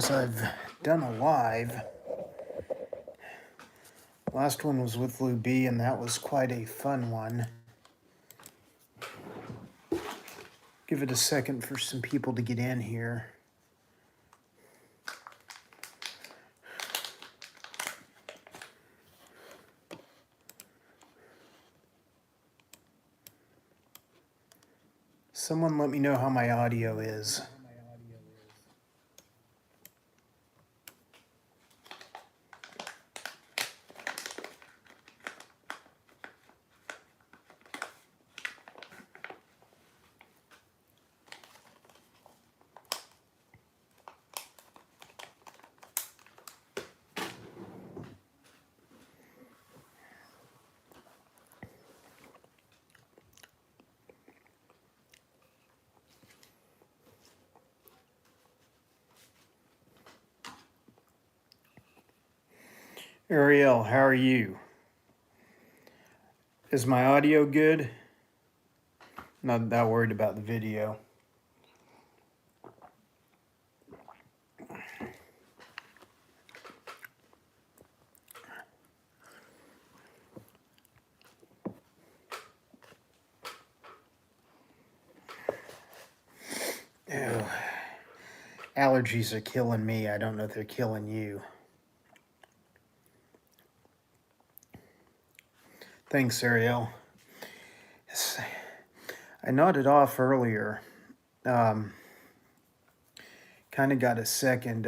I've done a live. Last one was with Lou B, and that was quite a fun one. Give it a second for some people to get in here. Someone let me know how my audio is. Ariel, how are you? Is my audio good? Not that worried about the video. Ew. Allergies are killing me. I don't know if they're killing you. Thanks, Ariel. Yes. I nodded off earlier. Kind of got a second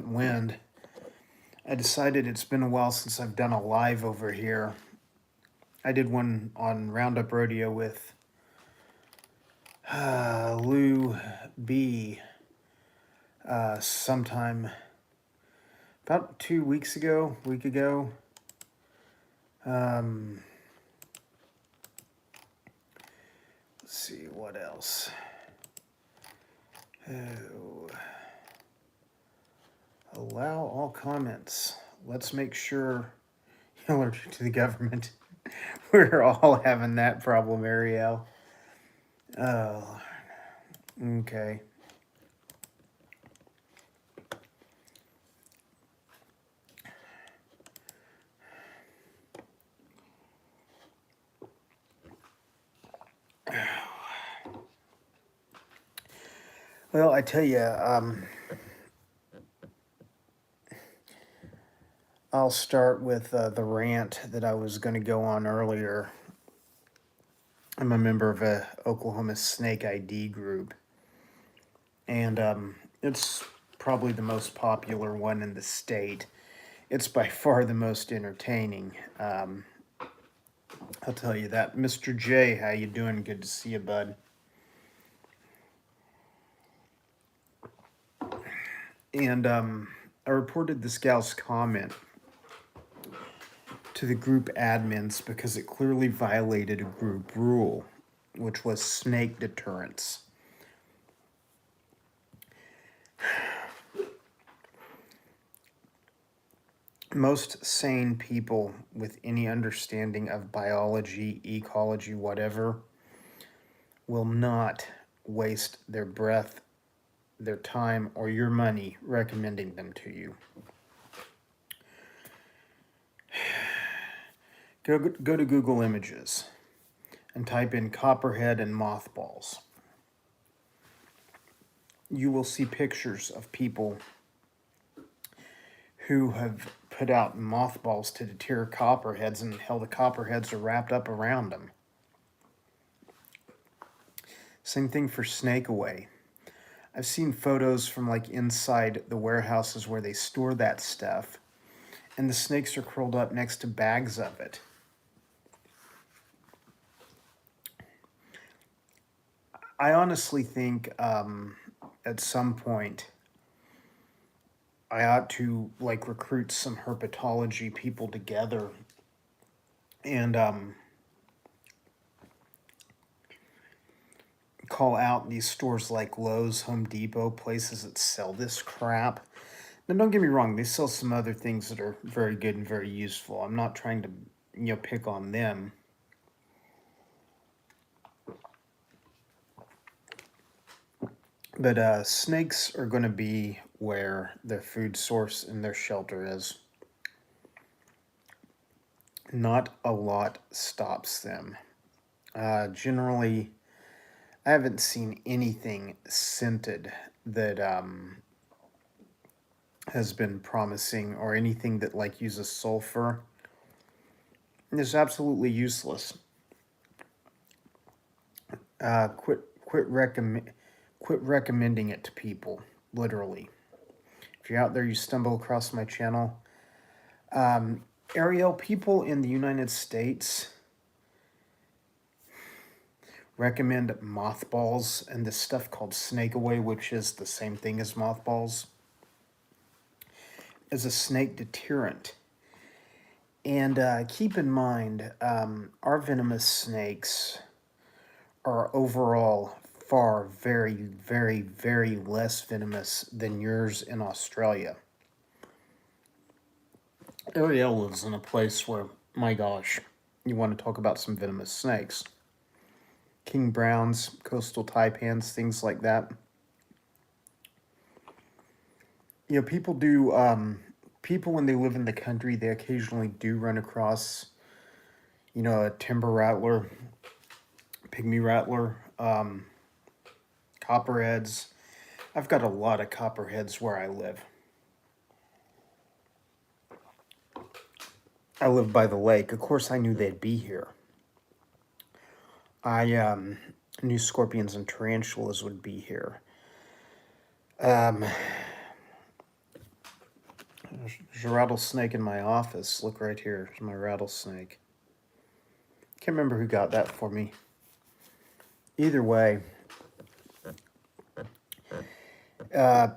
wind. I decided it's been a while since I've done a live over here. I did one on Roundup Rodeo with Lou B sometime about 2 weeks ago, week ago. Let's see, what else? Oh. Allow all comments. Let's make sure you're allergic to the government. We're all having that problem, Ariel. Oh, okay. Well, I tell you, I'll start with the rant that I was going to go on earlier. I'm a member of a Oklahoma Snake ID group, and it's probably the most popular one in the state. It's by far the most entertaining. I'll tell you that. Mr. J, how you doing? Good to see you, bud. And I reported this gal's comment to the group admins because it clearly violated a group rule, which was snake deterrence. Most sane people with any understanding of biology, ecology, whatever, will not waste their breath, their time, or your money recommending them to you. Go to Google Images and type in copperhead and mothballs. You will see pictures of people who have put out mothballs to deter copperheads, and how the copperheads are wrapped up around them. Same thing for snake away. I've seen photos from like inside the warehouses where they store that stuff, and the snakes are curled up next to bags of it. I honestly think at some point I ought to like recruit some herpetology people together and call out these stores like Lowe's, Home Depot, places that sell this crap. Now, don't get me wrong, they sell some other things that are very good and very useful. I'm not trying to, pick on them. But snakes are going to be where their food source and their shelter is. Not a lot stops them. Generally, I haven't seen anything scented that has been promising, or anything that like uses sulfur. It's absolutely useless. Quit recommending it to people. Literally, if you're out there, you stumble across my channel. Ariel, people in the United States recommend mothballs and this stuff called snake away, which is the same thing as mothballs, as a snake deterrent. And keep in mind, our venomous snakes are overall far, very, very, very less venomous than yours in Australia. Ariel lives in a place where, my gosh, you want to talk about some venomous snakes. King browns, coastal taipans, things like that. You know, people when they live in the country, they occasionally do run across, a timber rattler, pygmy rattler, copperheads. I've got a lot of copperheads where I live. I live by the lake. Of course, I knew they'd be here. I knew scorpions and tarantulas would be here. There's a rattlesnake in my office. Look right here. There's my rattlesnake. Can't remember who got that for me. Either way,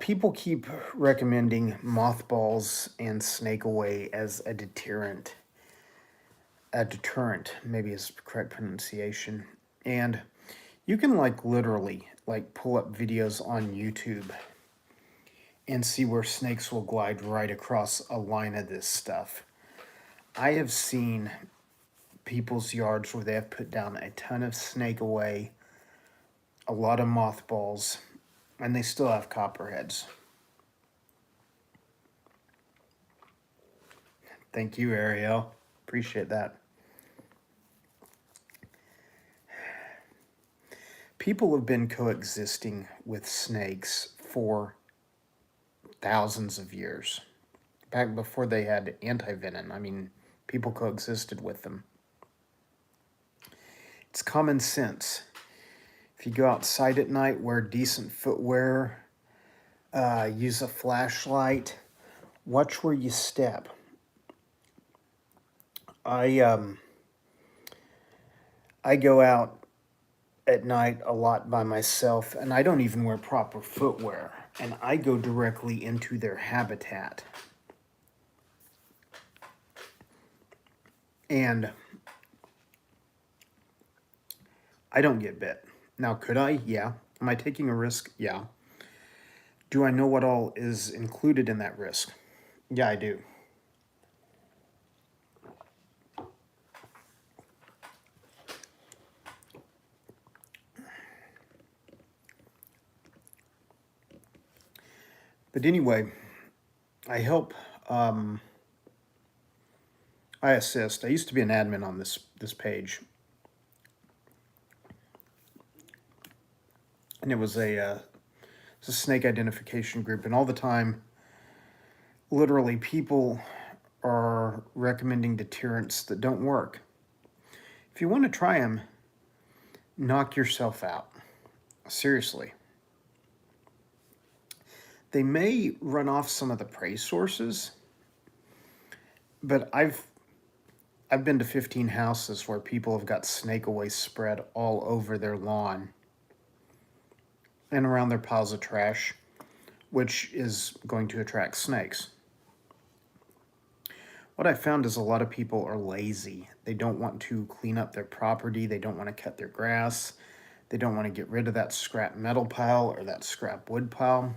people keep recommending mothballs and snake away as a deterrent. A deterrent, maybe is the correct pronunciation. And you can literally pull up videos on YouTube and see where snakes will glide right across a line of this stuff. I have seen people's yards where they have put down a ton of snake away, a lot of mothballs, and they still have copperheads. Thank you, Ariel. Appreciate that. People have been coexisting with snakes for thousands of years. Back before they had anti-venom, people coexisted with them. It's common sense. If you go outside at night, wear decent footwear, use a flashlight, watch where you step. I go out at night a lot by myself, and I don't even wear proper footwear, and I go directly into their habitat. And I don't get bit. Now, could I? Yeah. Am I taking a risk? Yeah. Do I know what all is included in that risk? Yeah, I do. But anyway, I help, I assist. I used to be an admin on this page. And it was a snake identification group. And all the time, literally, people are recommending deterrents that don't work. If you want to try them, knock yourself out. Seriously. They may run off some of the prey sources, but I've been to 15 houses where people have got snake away spread all over their lawn and around their piles of trash, which is going to attract snakes. What I found is a lot of people are lazy. They don't want to clean up their property. They don't want to cut their grass. They don't want to get rid of that scrap metal pile or that scrap wood pile.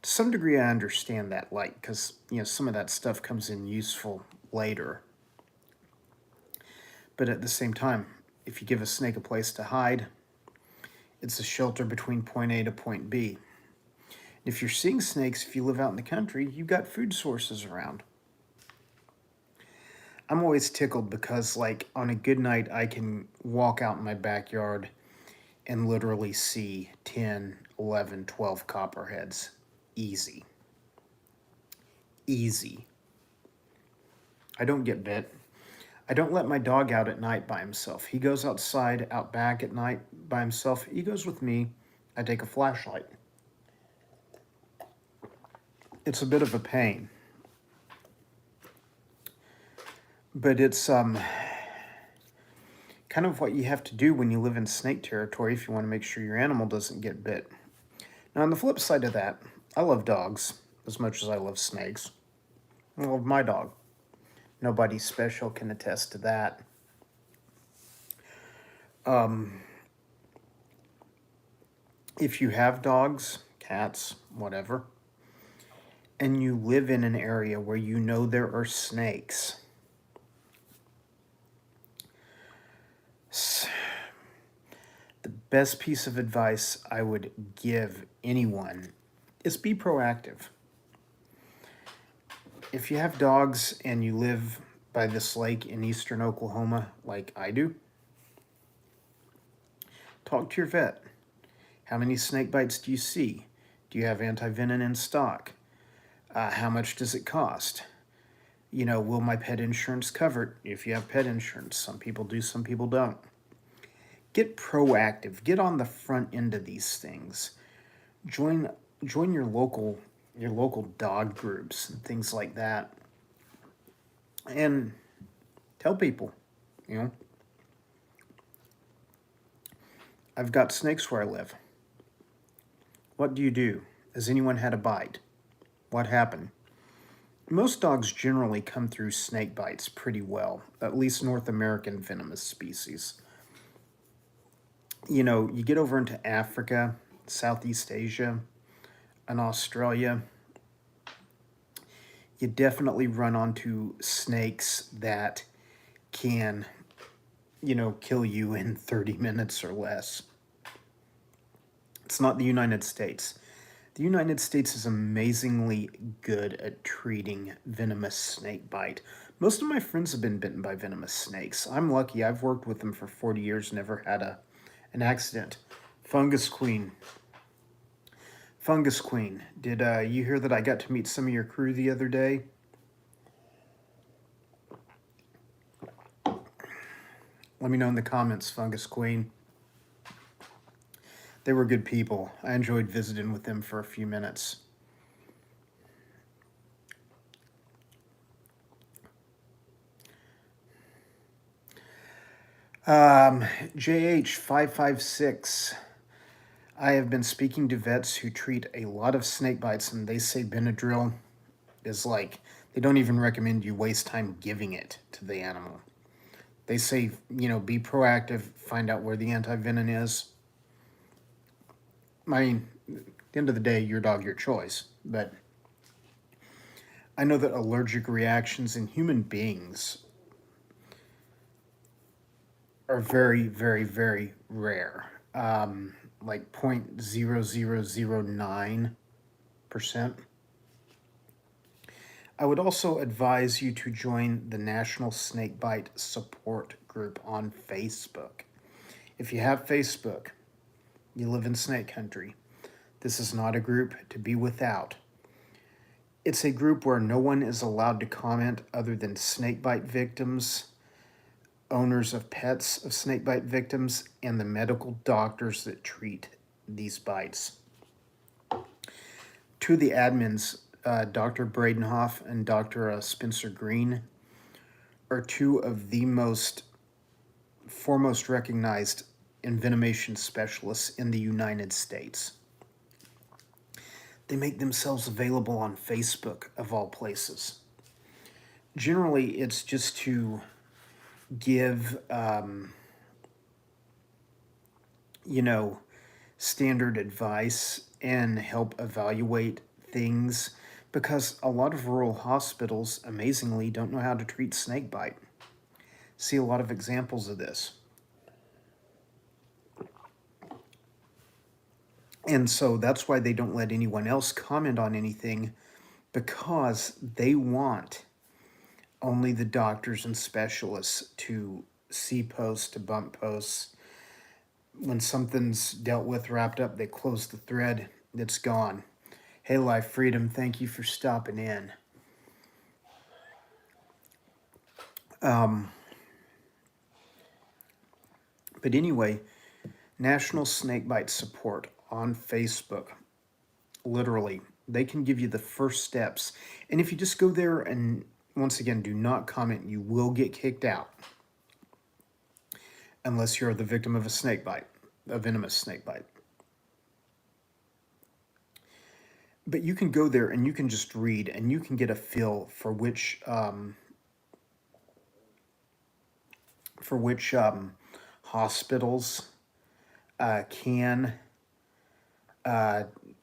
To some degree, I understand that, because, some of that stuff comes in useful later. But at the same time, if you give a snake a place to hide, It's a shelter between point A to point B. If you're seeing snakes, if you live out in the country, you've got food sources around. I'm always tickled because, like, on a good night, I can walk out in my backyard and literally see 10, 11, 12 copperheads. Easy. Easy. I don't get bit. I don't let my dog out at night by himself. He goes outside, out back at night by himself. He goes with me. I take a flashlight. It's a bit of a pain. But it's kind of what you have to do when you live in snake territory if you want to make sure your animal doesn't get bit. Now, on the flip side of that, I love dogs as much as I love snakes. I love my dog. Nobody special can attest to that. If you have dogs, cats, whatever, and you live in an area where you know there are snakes, the best piece of advice I would give anyone is be proactive. If you have dogs and you live by this lake in eastern Oklahoma, like I do, talk to your vet. How many snake bites do you see? Do you have anti-venom in stock? How much does it cost? You know, will my pet insurance cover it? If you have pet insurance, some people do, some people don't. Get proactive. Get on the front end of these things. Join your local dog groups and things like that. And tell people, you know, I've got snakes where I live. What do you do? Has anyone had a bite? What happened? Most dogs generally come through snake bites pretty well, at least North American venomous species. You know, you get over into Africa, Southeast Asia, and Australia, you definitely run onto snakes that can, you know, kill you in 30 minutes or less. It's not the United States. The United States is amazingly good at treating venomous snake bite. Most of my friends have been bitten by venomous snakes. I'm lucky. I've worked with them for 40 years, never had an accident. Fungus Queen. Fungus Queen, did you hear that I got to meet some of your crew the other day? Let me know in the comments, Fungus Queen. They were good people. I enjoyed visiting with them for a few minutes. JH556. I have been speaking to vets who treat a lot of snake bites, and they say Benadryl is like, they don't even recommend you waste time giving it to the animal. They say, you know, be proactive, find out where the anti-venom is. I mean, at the end of the day, your dog, your choice. But I know that allergic reactions in human beings are very, very, very rare. Like 0.0009%. I would also advise you to join the National Snakebite Support Group on Facebook. If you have Facebook, you live in snake country, this is not a group to be without. It's a group where no one is allowed to comment other than snakebite victims, owners of pets of snakebite victims, and the medical doctors that treat these bites. Two of the admins, Dr. Bradenhoff and Dr. Spencer Green, are two of the foremost recognized envenomation specialists in the United States. They make themselves available on Facebook, of all places. Generally, it's just to give, you know, standard advice and help evaluate things, because a lot of rural hospitals, amazingly, don't know how to treat snakebite. See a lot of examples of this. And so that's why they don't let anyone else comment on anything, because they want only the doctors and specialists to see posts, to bump posts. When something's dealt with, wrapped up, they close the thread, it's gone. Hey, Life Freedom, thank you for stopping in. But anyway, National Snakebite Support on Facebook, literally, they can give you the first steps. And if you just go there and, once again, do not comment, you will get kicked out. Unless you're the victim of a snake bite, a venomous snake bite. But you can go there and you can just read and you can get a feel for which hospitals can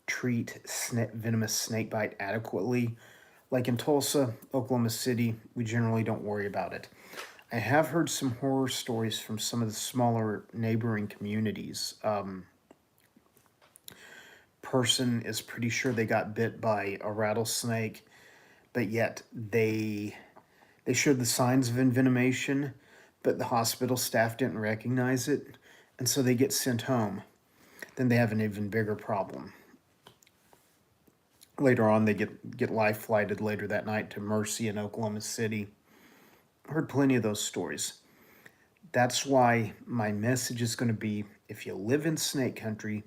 treat venomous snake bite adequately. Like in Tulsa, Oklahoma City, we generally don't worry about it. I have heard some horror stories from some of the smaller neighboring communities. Person is pretty sure they got bit by a rattlesnake, but yet they showed the signs of envenomation, but the hospital staff didn't recognize it, and so they get sent home. Then they have an even bigger problem. Later on, they get life flighted later that night to Mercy in Oklahoma City. Heard plenty of those stories. That's why my message is going to be, if you live in snake country,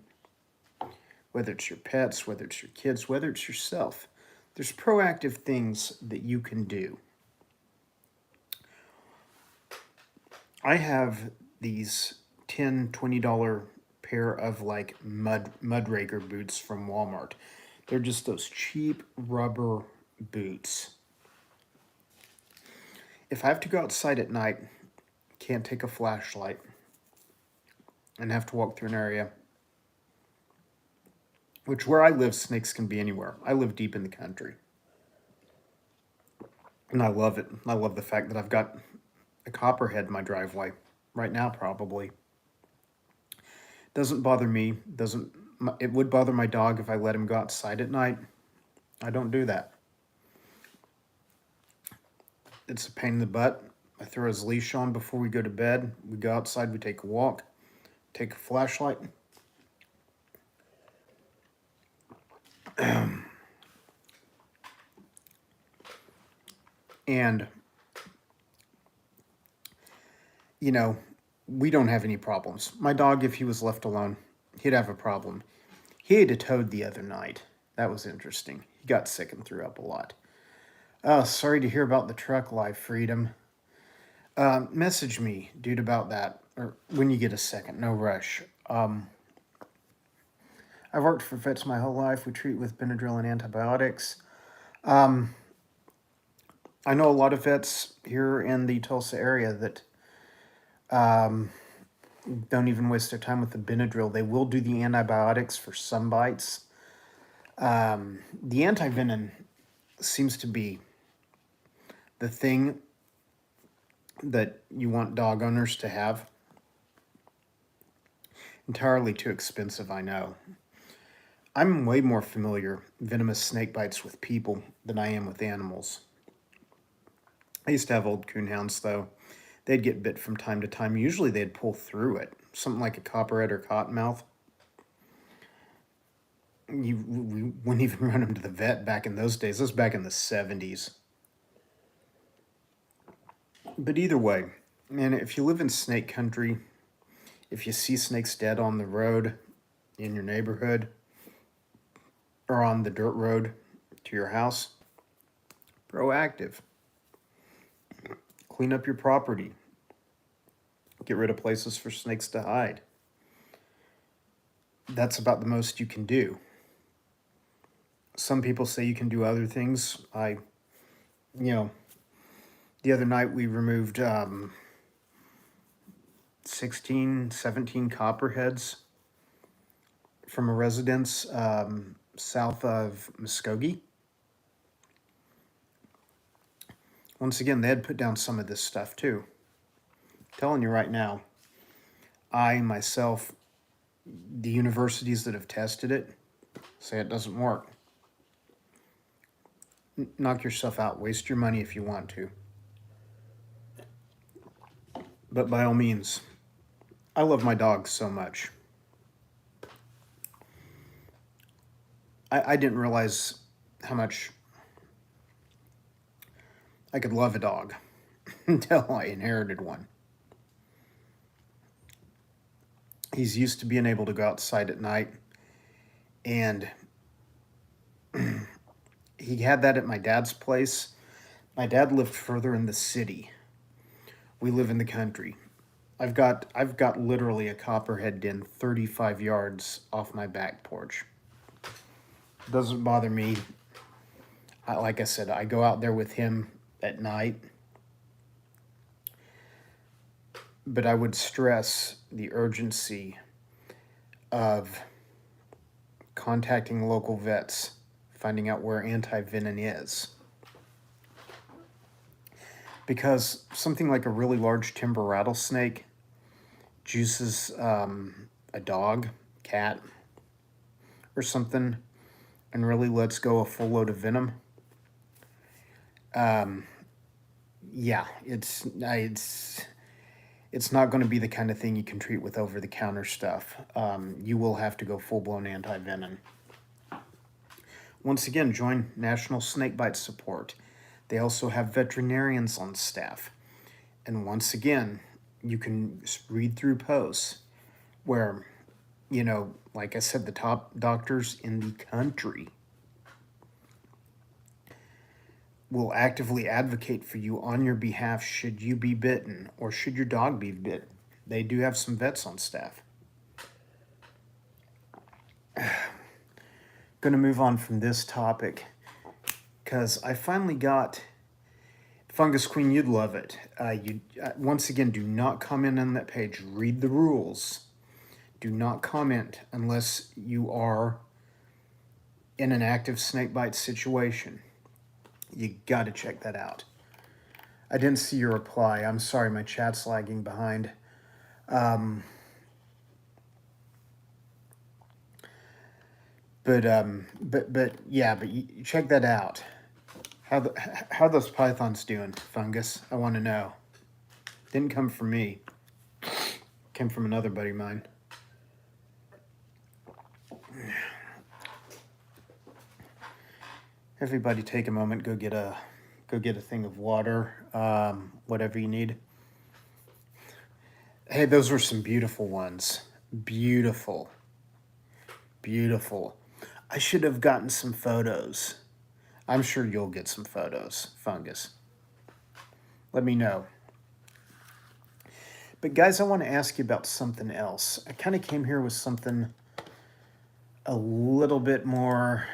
whether it's your pets, whether it's your kids, whether it's yourself, there's proactive things that you can do. I have these $10, $20 pair of like Mudraker boots from Walmart. They're just those cheap rubber boots. If I have to go outside at night, can't take a flashlight, and have to walk through an area, which where I live, snakes can be anywhere. I live deep in the country. And I love it. I love the fact that I've got a copperhead in my driveway right now, probably. Doesn't bother me. It would bother my dog if I let him go outside at night. I don't do that. It's a pain in the butt. I throw his leash on before we go to bed. We go outside, we take a walk, take a flashlight. And, you know, we don't have any problems. My dog, if he was left alone, he'd have a problem. He ate a toad the other night. That was interesting. He got sick and threw up a lot. Oh, sorry to hear about the truck, Life Freedom. Message me, dude, about that, or when you get a second. No rush. I've worked for vets my whole life. We treat with Benadryl and antibiotics. I know a lot of vets here in the Tulsa area that don't even waste their time with the Benadryl. They will do the antibiotics for some bites. The antivenom seems to be the thing that you want dog owners to have. Entirely too expensive, I know. I'm way more familiar venomous snake bites with people than I am with animals. I used to have old coonhounds, though. They'd get bit from time to time. Usually they'd pull through it. Something like a copperhead or cottonmouth. We wouldn't even run them to the vet back in those days. This was back in the 70s. But either way, man, if you live in snake country, if you see snakes dead on the road in your neighborhood or on the dirt road to your house, proactive. Clean up your property. Get rid of places for snakes to hide. That's about the most you can do. Some people say you can do other things. The other night we removed 16, 17 copperheads from a residence south of Muskogee. Once again, they had put down some of this stuff too. I'm telling you right now, I myself The universities that have tested it say it doesn't work. Knock yourself out. Waste your money if you want to. But by all means, I love my dog so much. I didn't realize how much I could love a dog until I inherited one. He's used to being able to go outside at night, and he had that at my dad's place. My dad lived further in the city. We live in the country. I've got literally a copperhead den 35 yards off my back porch. Doesn't bother me. Like I said, I go out there with him at night. But I would stress the urgency of contacting local vets, finding out where anti-venom is. Because something like a really large timber rattlesnake juices a dog, cat, or something, and really lets go a full load of venom. Yeah, it's not going to be the kind of thing you can treat with over-the-counter stuff. You will have to go full-blown anti-venom. Once again, join National Snakebite Support. They also have veterinarians on staff. And once again, you can read through posts where, you know, like I said, the top doctors in the country will actively advocate for you on your behalf should you be bitten or should your dog be bitten. They do have some vets on staff. Going to move on from this topic because I finally got Fungus Queen. You'd love it. Once again, do not comment on that page. Read the rules. Do not comment unless you are in an active snakebite situation. You got to check that out. I didn't see your reply. I'm sorry, my chat's lagging behind. But you check that out. How those pythons doing, Fungus? I want to know. Didn't come from me. Came from another buddy of mine. Everybody take a moment, go get a thing of water, whatever you need. Hey, those were some beautiful ones. Beautiful. Beautiful. I should have gotten some photos. I'm sure you'll get some photos, Fungus. Let me know. But guys, I want to ask you about something else. I kind of came here with something a little bit more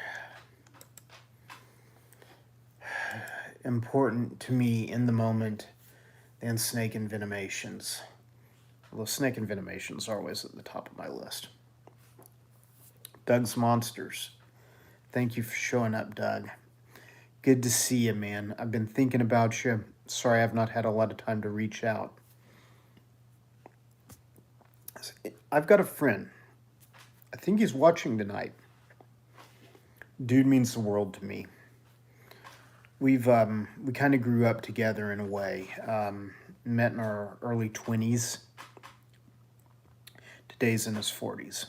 important to me in the moment than snake envenomations. Although snake envenomations are always at the top of my list. Doug's Monsters. Thank you for showing up, Doug. Good to see you, man. I've been thinking about you. Sorry I've not had a lot of time to reach out. I've got a friend. I think he's watching tonight. Dude means the world to me. We kind of grew up together in a way. Met in our early 20s. Today's in his 40s.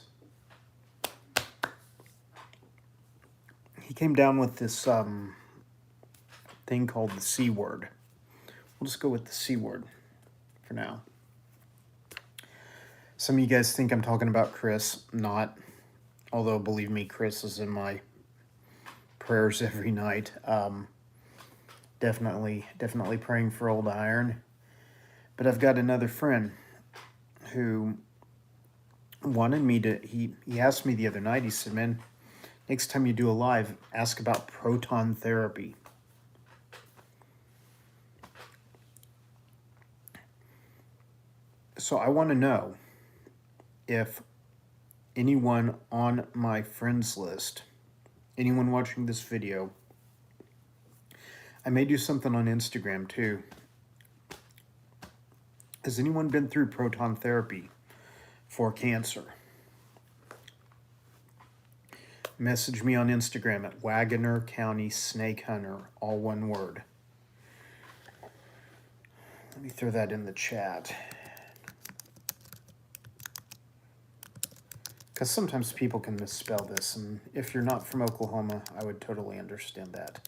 He came down with this thing called the C word. We'll just go with the C word for now. Some of you guys think I'm talking about Chris. Not. Although, believe me, Chris is in my prayers every night. Definitely praying for old iron. But I've got another friend who wanted me to, he asked me the other night, he said, man, next time you do a live, ask about proton therapy. So I want to know if anyone on my friends list, anyone watching this video, I may do something on Instagram too. Has anyone been through proton therapy for cancer? Message me on Instagram at Wagoner County Snake Hunter, all one word. Let me throw that in the chat. Because sometimes people can misspell this, and if you're not from Oklahoma, I would totally understand that.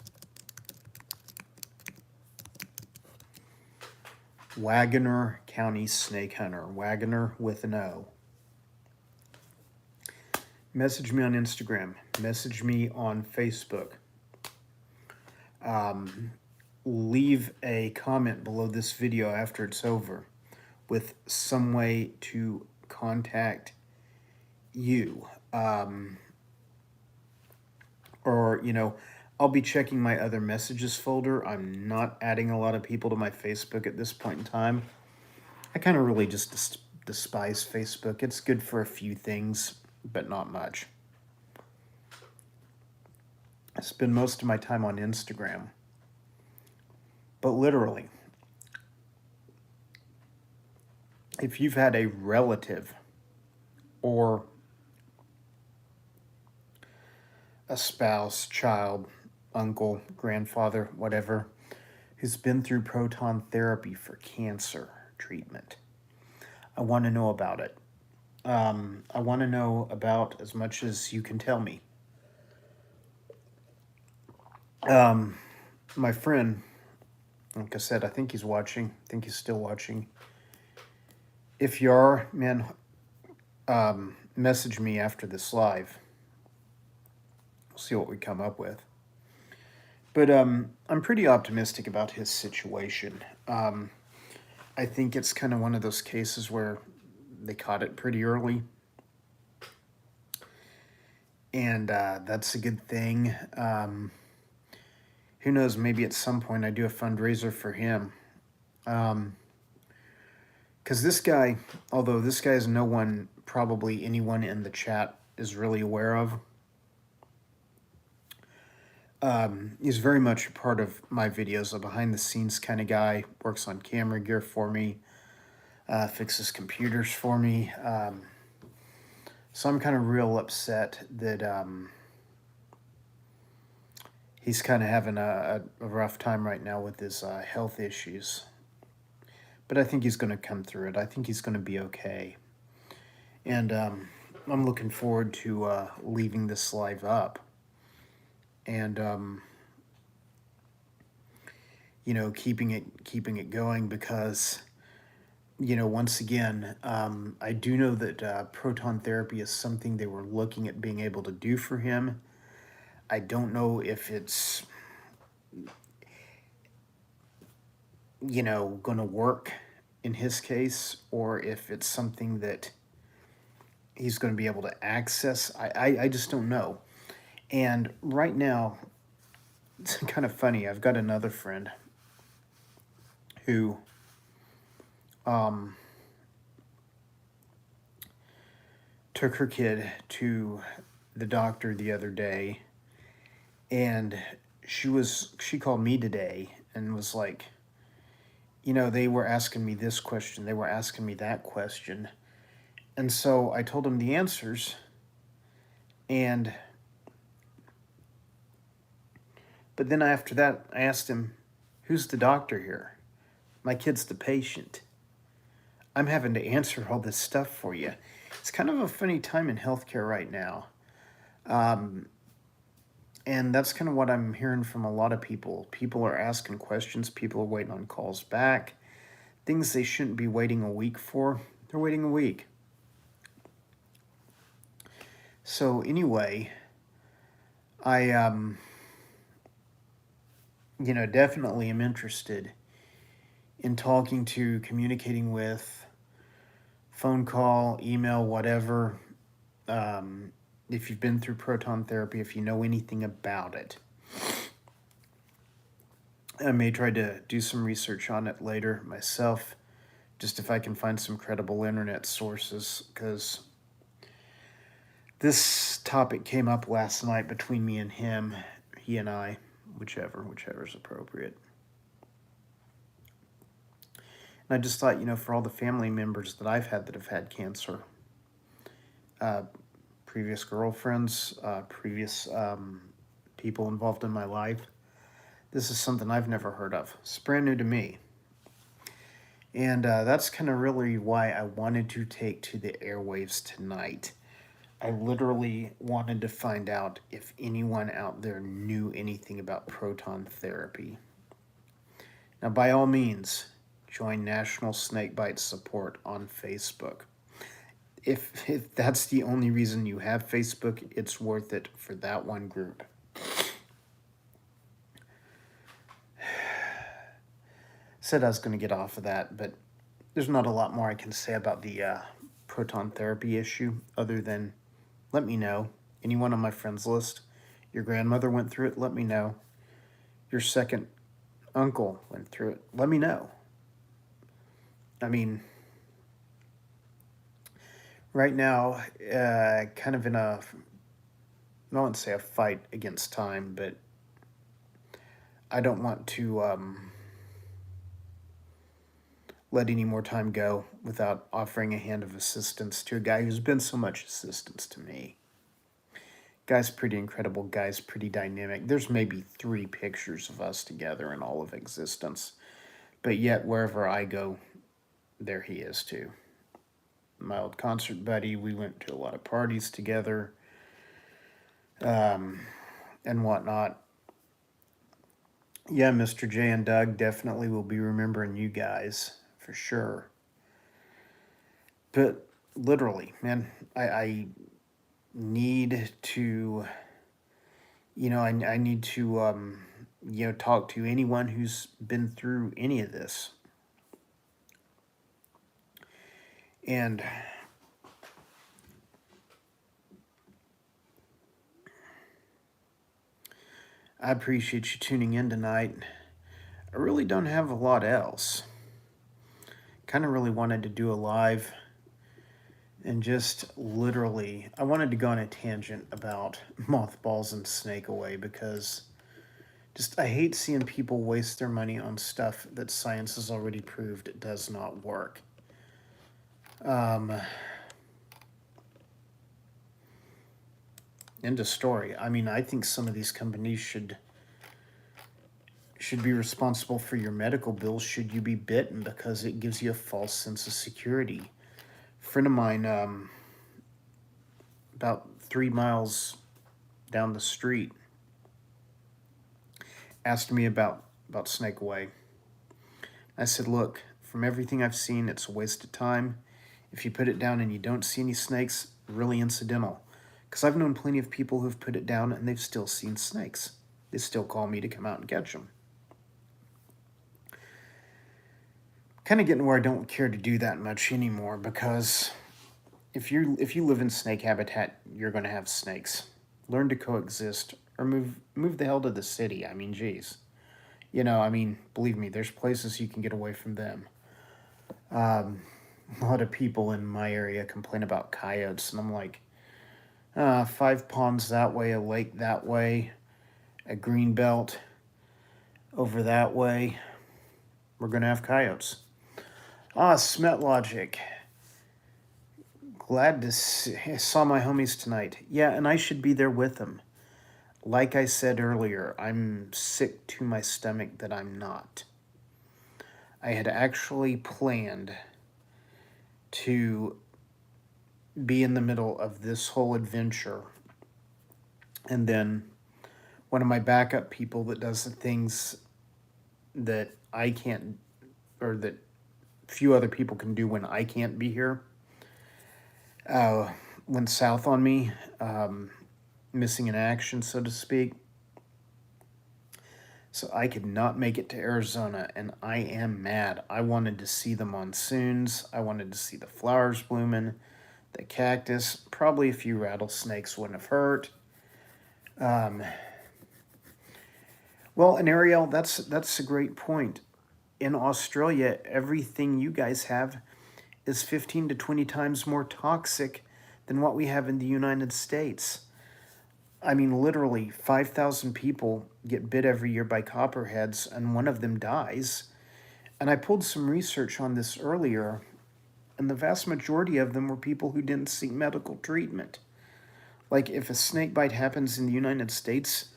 Wagoner County Snake Hunter. Wagoner with an O. Message me on Instagram. Message me on Facebook. Leave a comment below this video after it's over with some way to contact you. Or, I'll be checking my other messages folder. I'm not adding a lot of people to my Facebook at this point in time. I kind of really just despise Facebook. It's good for a few things, but not much. I spend most of my time on Instagram. But literally, if you've had a relative or a spouse, child, uncle, grandfather, whatever, who's been through proton therapy for cancer treatment, I want to know about it. I want to know about as much as you can tell me. My friend, like I said, I think he's watching. I think he's still watching. If you are, man, message me after this live. We'll see what we come up with. But I'm pretty optimistic about his situation. I think it's kind of one of those cases where they caught it pretty early. And that's a good thing. Who knows, maybe at some point I do a fundraiser for him. Because this guy, although this guy is no one, probably anyone in the chat is really aware of, he's very much a part of my videos, a behind-the-scenes kind of guy, works on camera gear for me, fixes computers for me. So I'm kind of real upset that he's kind of having a rough time right now with his health issues. But I think he's going to come through it. I think he's going to be okay. And I'm looking forward to leaving this live up. And, keeping it going because, once again, I do know that proton therapy is something they were looking at being able to do for him. I don't know if it's, going to work in his case, or if it's something that he's going to be able to access. I just don't know. And right now, it's kind of funny. I've got another friend who took her kid to the doctor the other day, and she called me today and was like, they were asking me this question, they were asking me that question. And so I told him the answers, but then after that, I asked him, who's the doctor here? My kid's the patient. I'm having to answer all this stuff for you. It's kind of a funny time in healthcare right now. And that's kind of what I'm hearing from a lot of people. People are asking questions. People are waiting on calls back. Things they shouldn't be waiting a week for, they're waiting a week. So anyway, I, definitely am interested in talking to, communicating with, phone call, email, whatever. If you've been through proton therapy, if you know anything about it. I may try to do some research on it later myself, just if I can find some credible internet sources, because this topic came up last night between me and him, he and I, whichever is appropriate. And I just thought, for all the family members that I've had that have had cancer, previous girlfriends, previous people involved in my life. This is something I've never heard of. It's brand new to me. And that's kind of really why I wanted to take to the airwaves tonight. I literally wanted to find out if anyone out there knew anything about proton therapy. Now, by all means, join National Snakebite Support on Facebook. If that's the only reason you have Facebook, it's worth it for that one group. Said I was going to get off of that, but there's not a lot more I can say about the proton therapy issue other than let me know. Anyone on my friends list, your grandmother went through it, let me know. Your second uncle went through it, let me know. I mean, right now, kind of in a, I don't want to say a fight against time, but I don't want to let any more time go without offering a hand of assistance to a guy who's been so much assistance to me. Guy's pretty incredible, guy's pretty dynamic. There's maybe 3 pictures of us together in all of existence, but yet wherever I go, there he is too. My old concert buddy, we went to a lot of parties together, and whatnot. Yeah, Mr. J and Doug definitely will be remembering you guys, for sure. But literally, man, I need to, I need to, talk to anyone who's been through any of this. And I appreciate you tuning in tonight. I really don't have a lot else. Kind of really wanted to do a live and just literally, I wanted to go on a tangent about mothballs and snake away because just I hate seeing people waste their money on stuff that science has already proved it does not work. End of story. I mean, I think some of these companies should be responsible for your medical bills should you be bitten because it gives you a false sense of security. A friend of mine, about 3 miles down the street, asked me about snake away. I said, look, from everything I've seen, it's a waste of time. If you put it down and you don't see any snakes, really incidental. Because I've known plenty of people who've put it down and they've still seen snakes. They still call me to come out and catch them. Kind of getting where I don't care to do that much anymore because if you live in snake habitat, you're going to have snakes. Learn to coexist or move the hell to the city. I mean, geez. Believe me, there's places you can get away from them. A lot of people in my area complain about coyotes, and I'm like, 5 ponds that way, a lake that way, a green belt over that way. We're going to have coyotes. Smet Logic. Glad to see, I saw my homies tonight. Yeah, and I should be there with them. Like I said earlier, I'm sick to my stomach that I'm not. I had actually planned to be in the middle of this whole adventure. And then one of my backup people that does the things that I can't, or that few other people can do when I can't be here, went south on me, missing in action, so to speak. So I could not make it to Arizona, and I am mad. I wanted to see the monsoons. I wanted to see the flowers blooming, the cactus. Probably a few rattlesnakes wouldn't have hurt. Well, and Ariel, that's a great point. In Australia, everything you guys have is 15 to 20 times more toxic than what we have in the United States. I mean, literally, 5,000 people get bit every year by copperheads, and one of them dies. And I pulled some research on this earlier, and the vast majority of them were people who didn't seek medical treatment. Like, if a snake bite happens in the United States,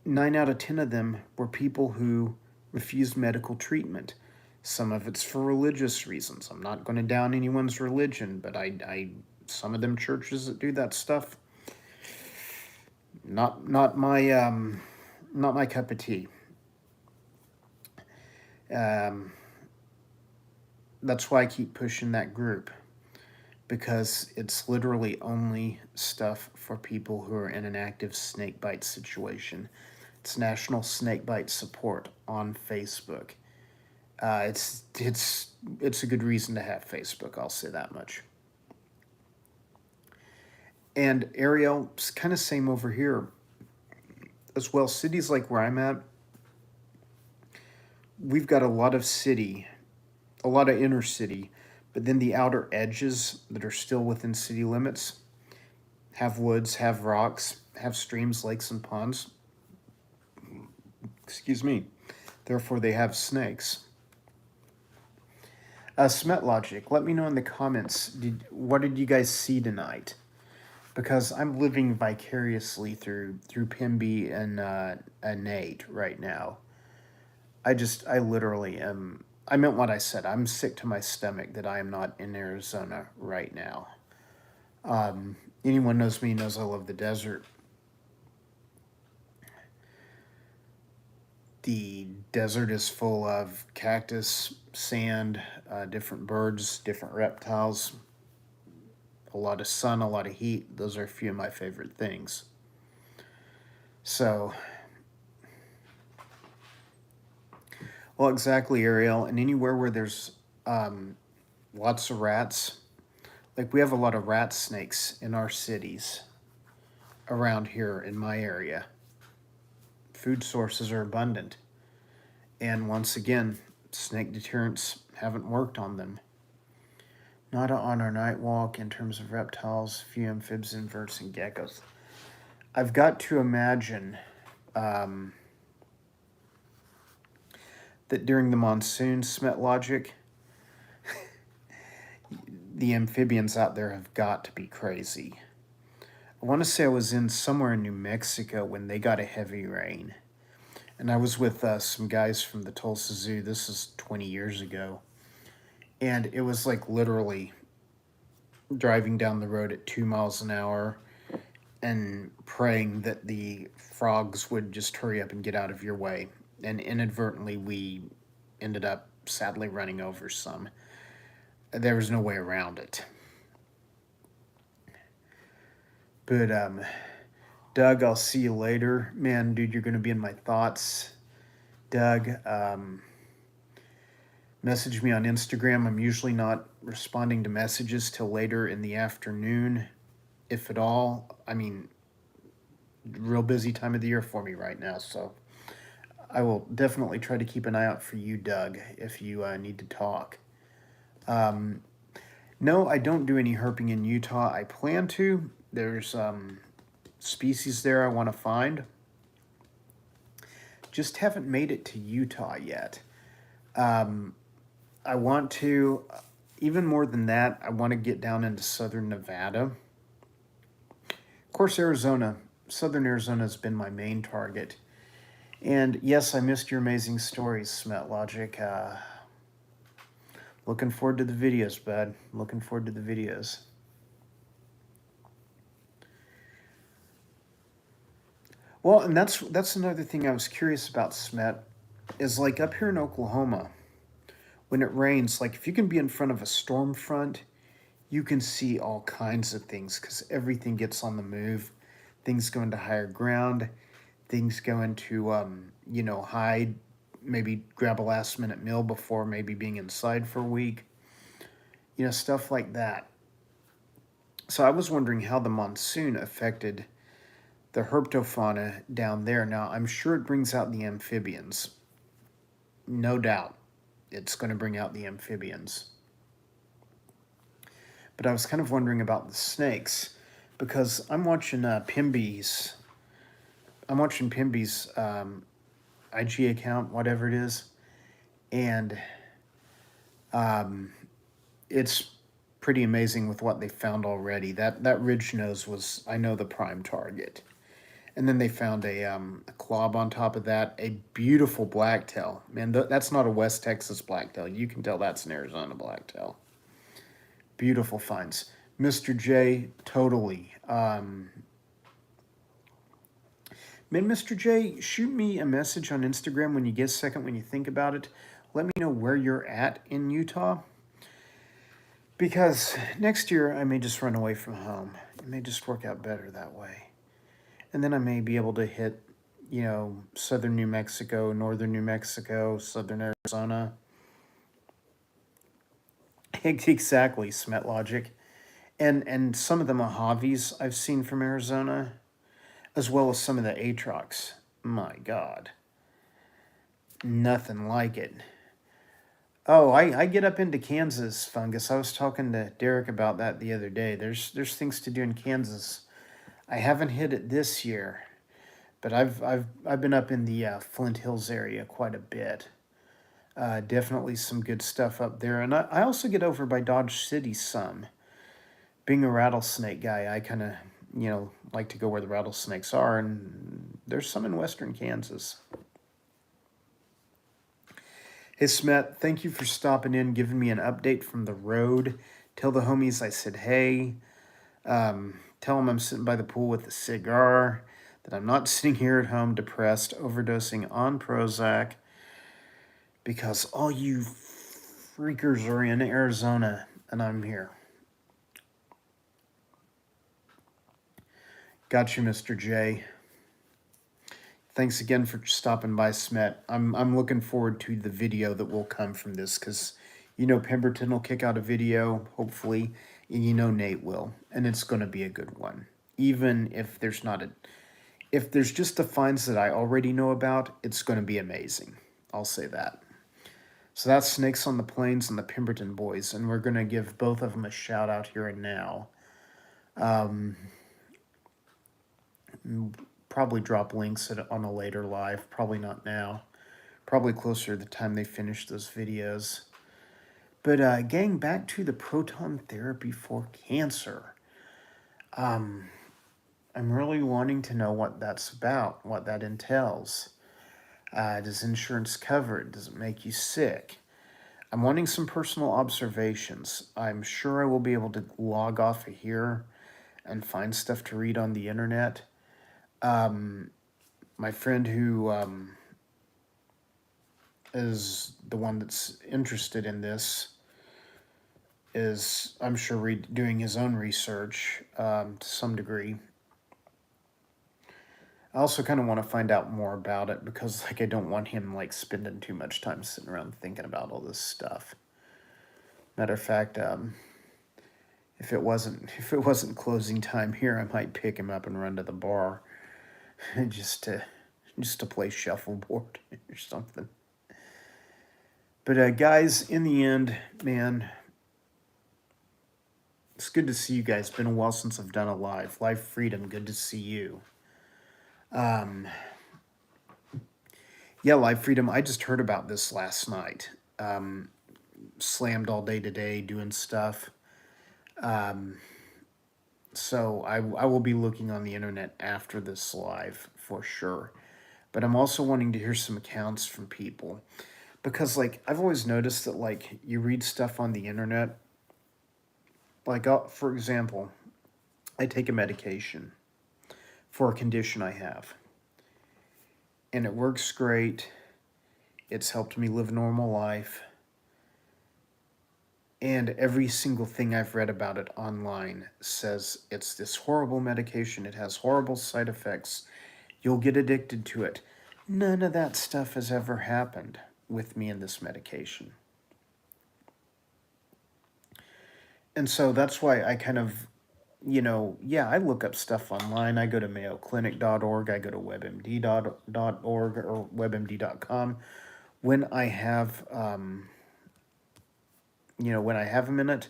9 out of 10 of them were people who refused medical treatment. Some of it's for religious reasons. I'm not going to down anyone's religion, but some of them churches that do that stuff, not my cup of tea. That's why I keep pushing that group, because it's literally only stuff for people who are in an active snakebite situation. It's National Snakebite Support on Facebook. It's a good reason to have Facebook, I'll say that much. And Ariel, it's kind of same over here as well. Cities like where I'm at, we've got a lot of inner city, but then the outer edges that are still within city limits have woods, have rocks, have streams, lakes, and ponds. Excuse me. Therefore, they have snakes. Smet Logic, let me know in the comments, what did you guys see tonight? Because I'm living vicariously through Pimby and Nate right now. I literally am. I meant what I said. I'm sick to my stomach that I am not in Arizona right now. Anyone knows me knows I love the desert. The desert is full of cactus, sand, different birds, different reptiles, a lot of sun, a lot of heat. Those are a few of my favorite things. So, well, exactly, Ariel. And anywhere where there's lots of rats, like we have a lot of rat snakes in our cities around here in my area. Food sources are abundant. And once again, snake deterrents haven't worked on them. Not on our night walk in terms of reptiles, few amphibs, inverts, and geckos. I've got to imagine that during the monsoon, Smet Logic, the amphibians out there have got to be crazy. I want to say I was somewhere in New Mexico when they got a heavy rain. And I was with some guys from the Tulsa Zoo. This is 20 years ago. And it was like literally driving down the road at 2 miles an hour and praying that the frogs would just hurry up and get out of your way. And inadvertently, we ended up sadly running over some. There was no way around it. But, Doug, I'll see you later. Man, dude, you're going to be in my thoughts. Doug, message me on Instagram. I'm usually not responding to messages till later in the afternoon, if at all. I mean, real busy time of the year for me right now, so I will definitely try to keep an eye out for you, Doug, if you need to talk. No, I don't do any herping in Utah. I plan to. There's species there I want to find. Just haven't made it to Utah yet. I want to, even more than that, I want to get down into southern Nevada. Of course, southern Arizona has been my main target. And yes, I missed your amazing stories, Smet Logic. Looking forward to the videos, bud. Looking forward to the videos. Well, and that's another thing I was curious about, Smet, is like up here in Oklahoma, when it rains, like if you can be in front of a storm front, you can see all kinds of things because everything gets on the move. Things go into higher ground. Things go into, hide, maybe grab a last minute meal before maybe being inside for a week. Stuff like that. So I was wondering how the monsoon affected the herpetofauna down there. Now, I'm sure it brings out the amphibians. No doubt it's going to bring out the amphibians. But I was kind of wondering about the snakes because I'm watching Pimby's IG account, whatever it is, and it's pretty amazing with what they found already. That ridge nose was, I know, the prime target. And then they found a clob on top of that, a beautiful blacktail. Man, that's not a West Texas blacktail. You can tell that's an Arizona blacktail. Beautiful finds. Mr. J, totally. Man, Mr. J, shoot me a message on Instagram when you get a second, when you think about it. Let me know where you're at in Utah. Because next year I may just run away from home. It may just work out better that way. And then I may be able to hit, southern New Mexico, northern New Mexico, southern Arizona. Exactly, Smet Logic. And some of the Mojaves I've seen from Arizona, as well as some of the Atrox. My God. Nothing like it. Oh, I get up into Kansas, Fungus. I was talking to Derek about that the other day. There's things to do in Kansas. I haven't hit it this year, but I've been up in the Flint Hills area quite a bit. Definitely some good stuff up there, and I also get over by Dodge City some. Being a rattlesnake guy, I kind of like to go where the rattlesnakes are, and there's some in western Kansas. Hey, Smet, thank you for stopping in, giving me an update from the road. Tell the homies I said hey. Tell them I'm sitting by the pool with a cigar, that I'm not sitting here at home depressed, overdosing on Prozac, because all you freakers are in Arizona, and I'm here. Got you, Mr. J. Thanks again for stopping by, Smet. I'm looking forward to the video that will come from this, because Pemberton will kick out a video, hopefully, and Nate will, and it's going to be a good one. Even if there's if there's just the finds that I already know about, it's going to be amazing. I'll say that. So that's Snakes on the Plains and the Pemberton Boys, and we're going to give both of them a shout out here and now. Probably drop links on a later live. Probably not now. Probably closer to the time they finish those videos. But gang, back to the proton therapy for cancer. I'm really wanting to know what that's about, what that entails. Does insurance cover it? Does it make you sick? I'm wanting some personal observations. I'm sure I will be able to log off of here and find stuff to read on the internet. My friend who is the one that's interested in this is, I'm sure, doing his own research to some degree. I also kind of want to find out more about it because, I don't want him, spending too much time sitting around thinking about all this stuff. Matter of fact, if it wasn't closing time here, I might pick him up and run to the bar just to play shuffleboard or something. But guys, in the end, man, it's good to see you guys. It's been a while since I've done a live. Live Freedom, good to see you. Yeah, Live Freedom, I just heard about this last night. Slammed all day today doing stuff. So I will be looking on the internet after this live for sure. But I'm also wanting to hear some accounts from people. Because, I've always noticed that, you read stuff on the internet. For example, I take a medication for a condition I have. And it works great. It's helped me live a normal life. And every single thing I've read about it online says it's this horrible medication. It has horrible side effects. You'll get addicted to it. None of that stuff has ever happened with me in this medication. And so that's why I kind of, I look up stuff online. I go to mayoclinic.org. I go to webmd.org or webmd.com when I have, when I have a minute.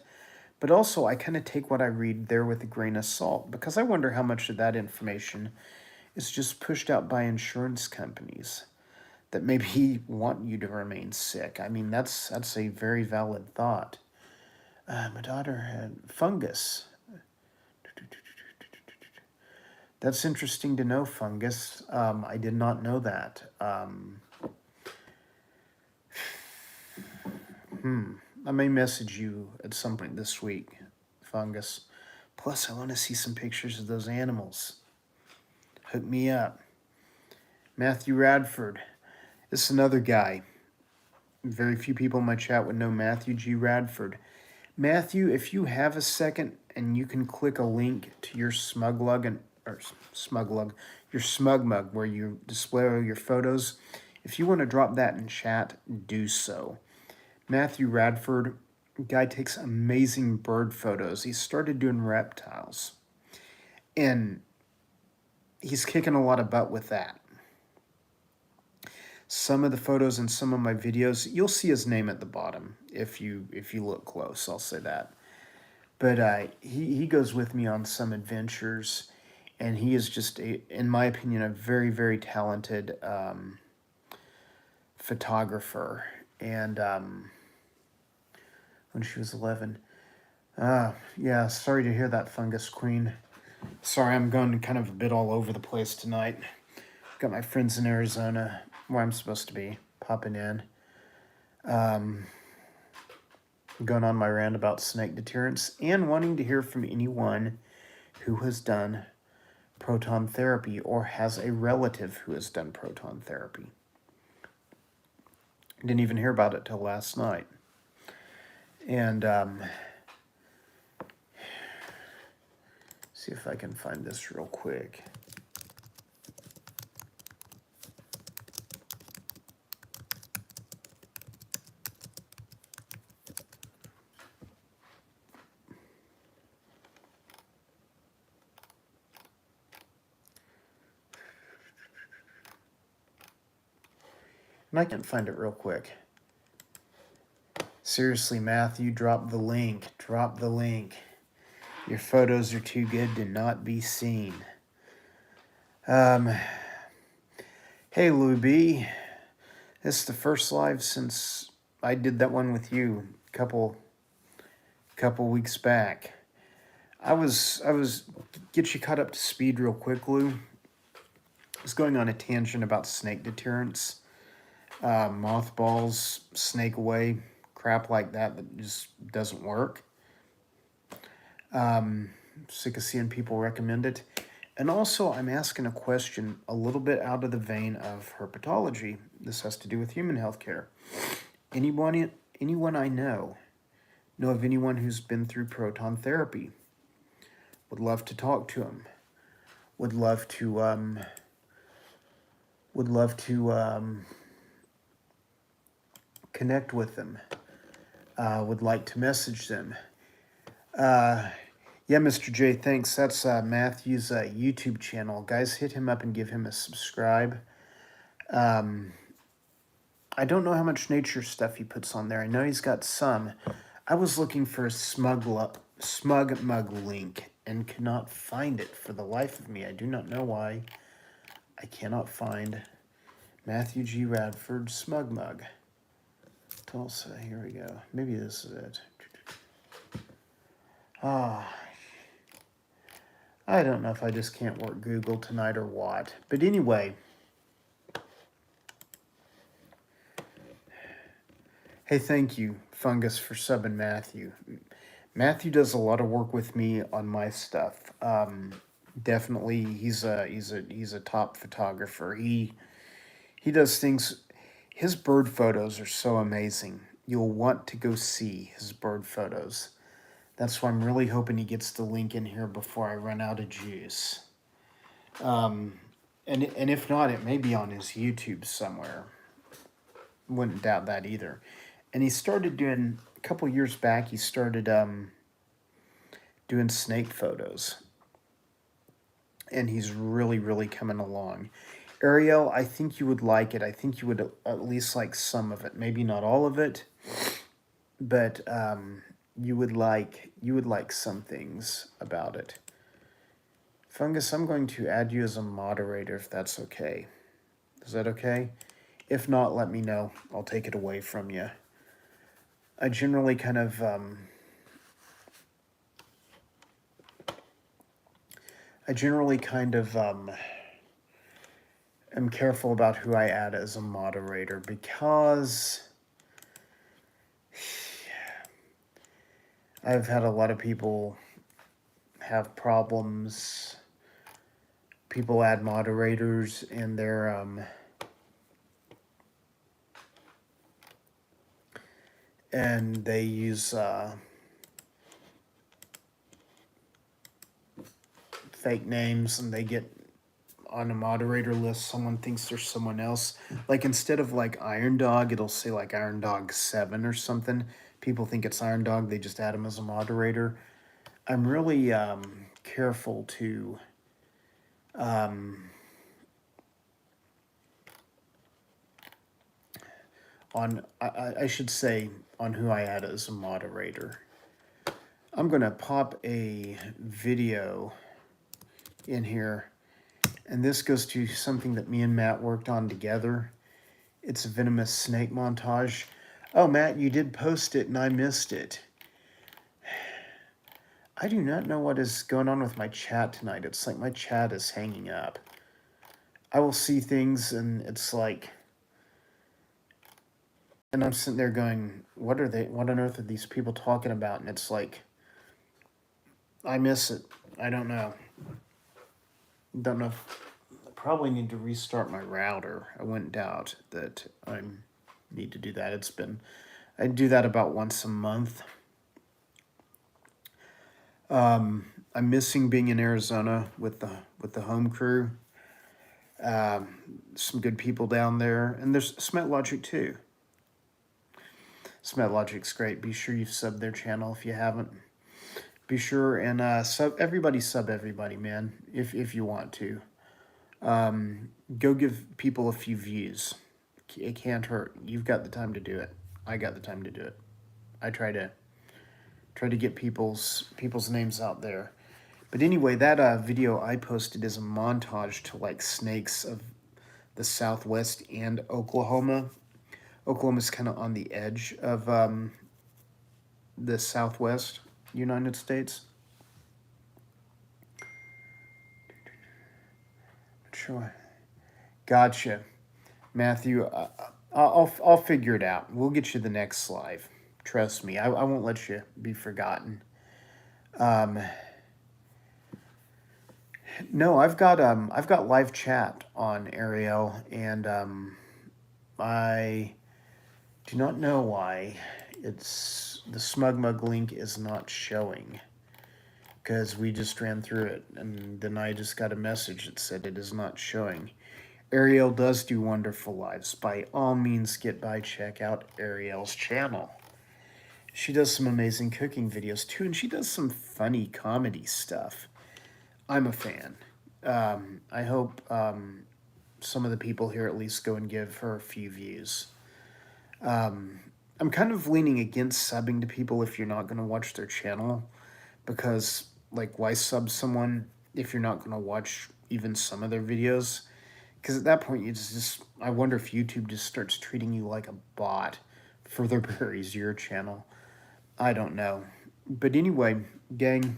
But also, I kind of take what I read there with a grain of salt, because I wonder how much of that information is just pushed out by insurance companies that maybe want you to remain sick. I mean, that's a very valid thought. My daughter had fungus. That's interesting to know, fungus. I did not know that. I may message you at some point this week, fungus. Plus, I want to see some pictures of those animals. Hook me up. Matthew Radford. This is another guy. Very few people in my chat would know Matthew G. Radford. Matthew, if you have a second and you can click a link to your your smug mug where you display all your photos, if you want to drop that in chat, do so. Matthew Radford, guy takes amazing bird photos. He started doing reptiles, and he's kicking a lot of butt with that. Some of the photos in some of my videos, you'll see his name at the bottom if you look close. I'll say that. But he goes with me on some adventures, and he is just, in my opinion, a very, very talented photographer. And when she was 11, yeah, sorry to hear that, Fungus Queen. Sorry, I'm going kind of a bit all over the place tonight. Got my friends in Arizona, where I'm supposed to be, popping in. Going on my rant about snake deterrence and wanting to hear from anyone who has done proton therapy or has a relative who has done proton therapy. Didn't even hear about it till last night. And see if I can find this real quick. And I can find it real quick. Seriously, Matthew, drop the link. Drop the link. Your photos are too good to not be seen. Hey, Lou B. This is the first live since I did that one with you a couple weeks back. I was get you caught up to speed real quick, Lou. I was going on a tangent about snake deterrence, mothballs, snake away, crap like that just doesn't work. Sick of seeing people recommend it. And also, I'm asking a question a little bit out of the vein of herpetology. This has to do with human healthcare. Anyone I know of anyone who's been through proton therapy? Would love to talk to him. Would love to connect with them. Would like to message them. Yeah, Mr. J, thanks. That's Matthew's YouTube channel. Guys, hit him up and give him a subscribe. I don't know how much nature stuff he puts on there. I know he's got some. I was looking for a smug mug link and could not find it for the life of me. I do not know why. I cannot find Matthew G. Radford smug mug. Tulsa, here we go. Maybe this is it. I don't know if I just can't work Google tonight or what. But anyway. Hey, thank you, Fungus, for subbing Matthew. Matthew does a lot of work with me on my stuff. Definitely, he's a top photographer. He does things. His bird photos are so amazing. You'll want to go see his bird photos. That's why I'm really hoping he gets the link in here before I run out of juice. And if not, it may be on his YouTube somewhere. Wouldn't doubt that either. And he started doing, a couple years back, he started doing snake photos. And he's really, really coming along. Ariel, I think you would like it. I think you would at least like some of it. Maybe not all of it. But you would like some things about it. Fungus, I'm going to add you as a moderator if that's okay. Is that okay? If not, let me know. I'll take it away from you. I generally kind of I generally kind of am careful about who I add as a moderator because I've had a lot of people have problems. People add moderators and they use fake names, and they get on a moderator list. Someone thinks there's someone else. Like instead of like Iron Dog, it'll say like Iron Dog 7 or something. People think it's Iron Dog. They just add him as a moderator. I'm really careful to I should say on who I add as a moderator. I'm gonna pop a video in here, and this goes to something that me and Matt worked on together. It's a Venomous Snake montage. Oh, Matt, you did post it and I missed it. I do not know what is going on with my chat tonight. It's like my chat is hanging up. I will see things and it's like, and I'm sitting there going, what on earth are these people talking about? And it's like, I miss it. I don't know. Don't know if, I probably need to restart my router. I wouldn't doubt that I need to do that. I do that about once a month. I'm missing being in Arizona with the home crew. Some good people down there, and there's Smet Logic too. Smet Logic's great. Be sure you sub their channel if you haven't. Be sure and sub everybody, man, if you want to. Go give people a few views. It can't hurt. You've got the time to do it. I got the time to do it. I try to get people's names out there. But anyway, that video I posted is a montage to like snakes of the Southwest and Oklahoma. Oklahoma's kind of on the edge of the Southwest United States. Sure. Gotcha. Matthew, I'll figure it out. We'll get you the next live. Trust me, I won't let you be forgotten. No, I've got live chat on Ariel, and I do not know why it's the SmugMug link is not showing, because we just ran through it, and then I just got a message that said it is not showing. Ariel does do wonderful lives. By all means, check out Ariel's channel. She does some amazing cooking videos too, and she does some funny comedy stuff. I'm a fan. I hope some of the people here at least go and give her a few views. I'm kind of leaning against subbing to people if you're not going to watch their channel, because, like, why sub someone if you're not going to watch even some of their videos? Because at that point, I wonder if YouTube just starts treating you like a bot, further buries your channel. I don't know. But anyway, gang,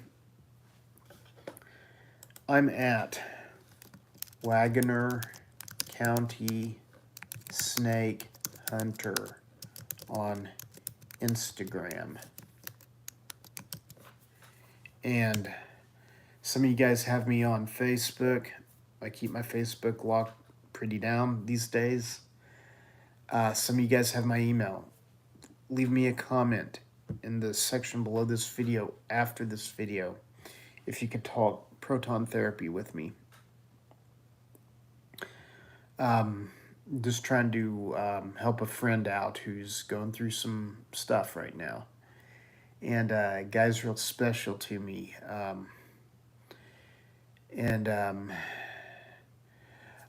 I'm at Wagoner County Snake Hunter on Instagram. And some of you guys have me on Facebook. I keep my Facebook locked pretty down these days. Some of you guys have my email. Leave me a comment in the section below this video, after this video, if you could talk proton therapy with me. Just trying to help a friend out who's going through some stuff right now. And guy's real special to me.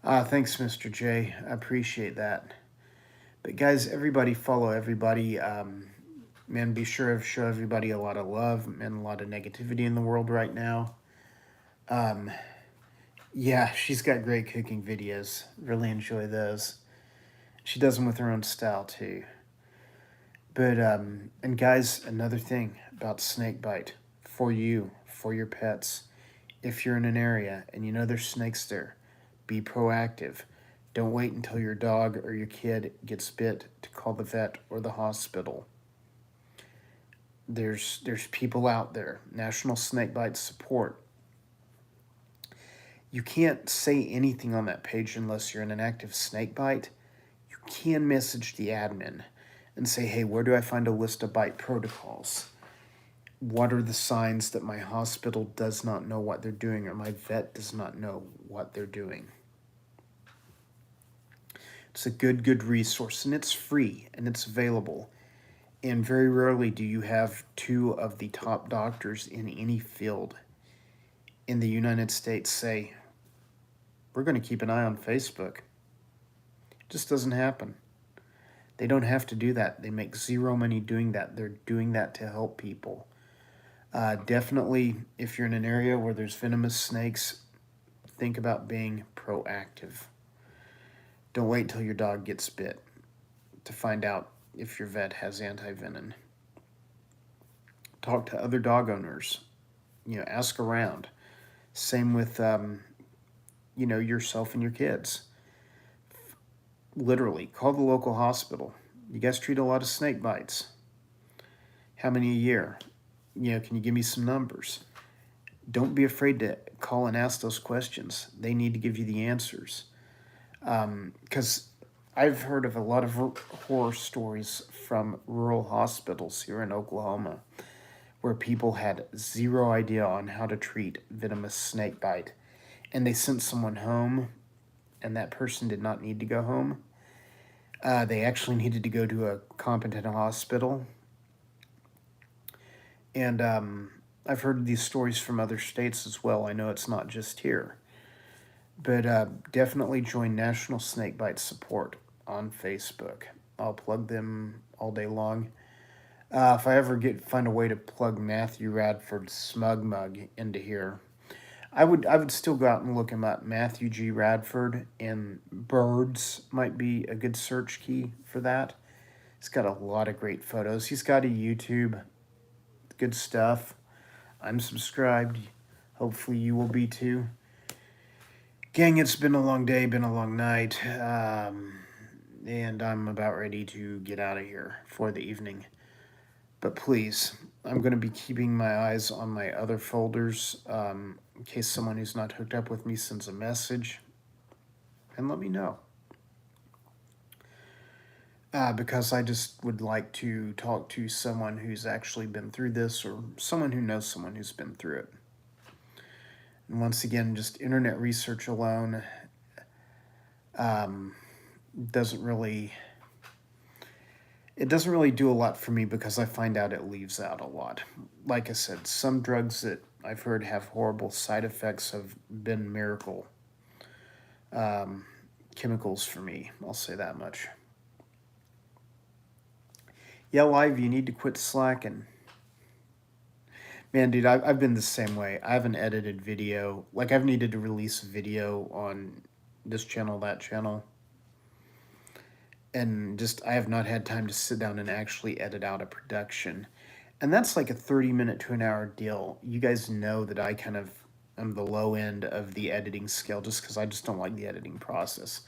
Thanks, Mr. J. I appreciate that. But guys, everybody follow everybody. Man, be sure to show everybody a lot of love and a lot of negativity in the world right now. Yeah, she's got great cooking videos. Really enjoy those. She does them with her own style too. But, and guys, another thing about snake bite for you, for your pets. If you're in an area and you know there's snakes there, be proactive. Don't wait until your dog or your kid gets bit to call the vet or the hospital. There's people out there. National Snakebite Support. You can't say anything on that page unless you're in an active snakebite. You can message the admin and say, hey, where do I find a list of bite protocols? What are the signs that my hospital does not know what they're doing or my vet does not know what they're doing? It's a good resource, and it's free and it's available. And very rarely do you have two of the top doctors in any field in the United States say, we're going to keep an eye on Facebook. It just doesn't happen. They don't have to do that. They make zero money doing that. They're doing that to help people. Definitely, if you're in an area where there's venomous snakes, think about being proactive. Don't wait till your dog gets bit to find out if your vet has anti-venom. Talk to other dog owners. Ask around. Same with, yourself and your kids. Literally, call the local hospital. You guys treat a lot of snake bites. How many a year? Can you give me some numbers? Don't be afraid to call and ask those questions. They need to give you the answers. Because I've heard of a lot of horror stories from rural hospitals here in Oklahoma where people had zero idea on how to treat venomous snake bite. And they sent someone home, and that person did not need to go home. They actually needed to go to a competent hospital. And I've heard these stories from other states as well. I know it's not just here. But definitely join National Snakebite Support on Facebook. I'll plug them all day long. If I ever find a way to plug Matthew Radford's Smug Mug into here, I would still go out and look him up. Matthew G. Radford, and birds might be a good search key for that. He's got a lot of great photos. He's got a YouTube. Good stuff. I'm subscribed. Hopefully you will be too. Gang, it's been a long day, been a long night, and I'm about ready to get out of here for the evening. But please, I'm going to be keeping my eyes on my other folders in case someone who's not hooked up with me sends a message, and let me know. Because I just would like to talk to someone who's actually been through this or someone who knows someone who's been through it. And once again, just internet research alone doesn't really do a lot for me because I find out it leaves out a lot. Like I said, some drugs that I've heard have horrible side effects have been miracle chemicals for me. I'll say that much. Yeah, Live, you need to quit slacking. Man, dude, I've been the same way. I haven't edited video. Like, I've needed to release a video on this channel, that channel. And just, I have not had time to sit down and actually edit out a production. And that's like a 30-minute to an hour deal. You guys know that I kind of am the low end of the editing scale just because I just don't like the editing process.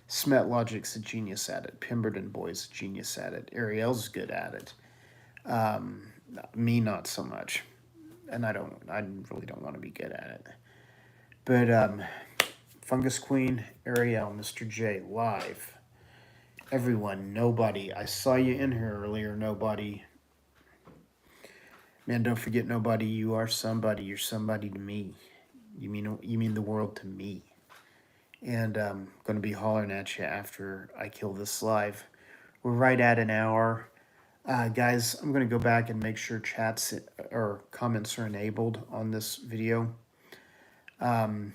Smet Logic's a genius at it. Pemberton Boy's a genius at it. Ariel's good at it. Me, not so much. And I really don't want to be good at it. But Fungus Queen, Ariel, Mr. J, Live. Everyone, nobody. I saw you in here earlier, nobody. Man, don't forget nobody. You are somebody. You're somebody to me. You mean the world to me. And I'm going to be hollering at you after I kill this live. We're right at an hour. Guys, I'm going to go back and make sure chats or comments are enabled on this video. Thank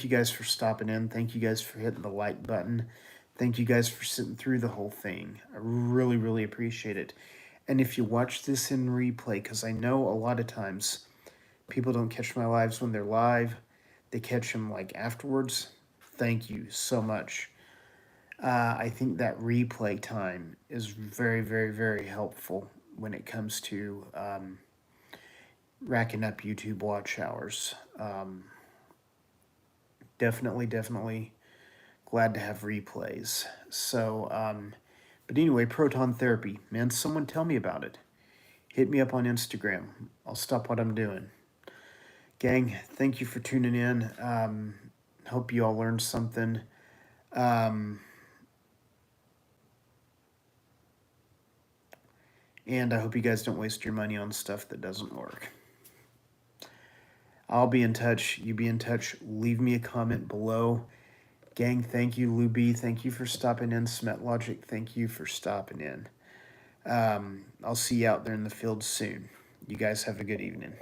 you guys for stopping in. Thank you guys for hitting the like button. Thank you guys for sitting through the whole thing. I really, really appreciate it. And if you watch this in replay, because I know a lot of times people don't catch my lives when they're live. They catch them like afterwards. Thank you so much. I think that replay time is very, very, very helpful when it comes to racking up YouTube watch hours. Definitely glad to have replays. So, but anyway, proton therapy, man, someone tell me about it. Hit me up on Instagram. I'll stop what I'm doing. Gang, thank you for tuning in. Hope you all learned something. And I hope you guys don't waste your money on stuff that doesn't work. I'll be in touch. You be in touch. Leave me a comment below. Gang, thank you. Luby, thank you for stopping in. Smet Logic, thank you for stopping in. I'll see you out there in the field soon. You guys have a good evening.